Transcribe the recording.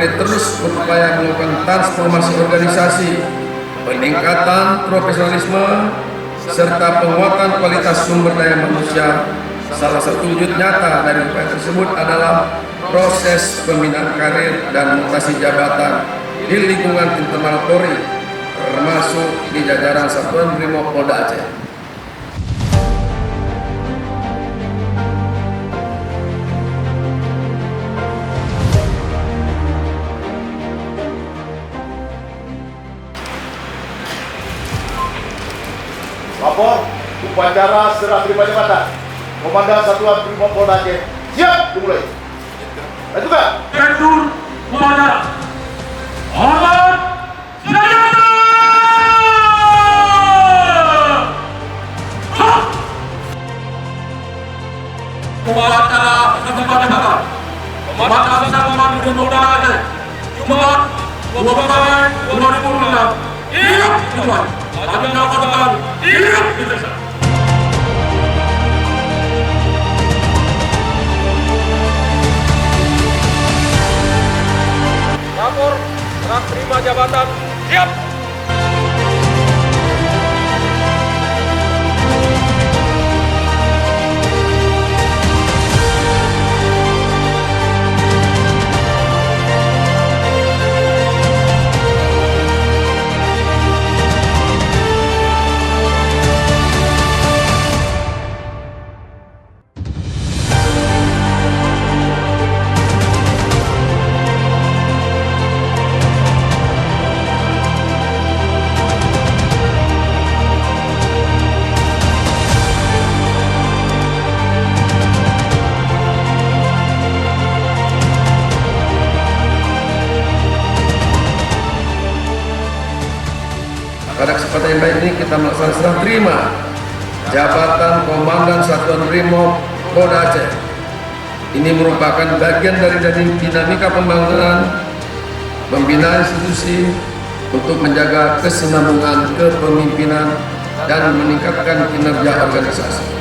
Polri terus berupaya melakukan transformasi organisasi, peningkatan profesionalisme, serta penguatan kualitas sumber daya manusia. Salah satu wujud nyata dari upaya tersebut adalah proses pembinaan karir dan mutasi jabatan di lingkungan internal Polri, termasuk di jajaran Satuan Brimob Polda Aceh. Lapor upacara serah terima jabatan Komandan Satuan Brimob Polda Aceh. Siap dimulai. Itu kan? Direktur upacara Ahmad Syahyato. Upacara serah jabatan Komandan Satuan Brimob Polda Aceh Jumat 12 Maret 2006. Iya, Tuhan. Kami melakukan iya, Indonesia. Lapor serah terima jabatan siap. Pada kesempatan yang baik ini kita melaksanakan serah terima jabatan Komandan Satuan Brimob Polda Aceh. Ini merupakan bagian dari dinamika pembangunan pembinaan institusi untuk menjaga kesinambungan kepemimpinan dan meningkatkan kinerja organisasi.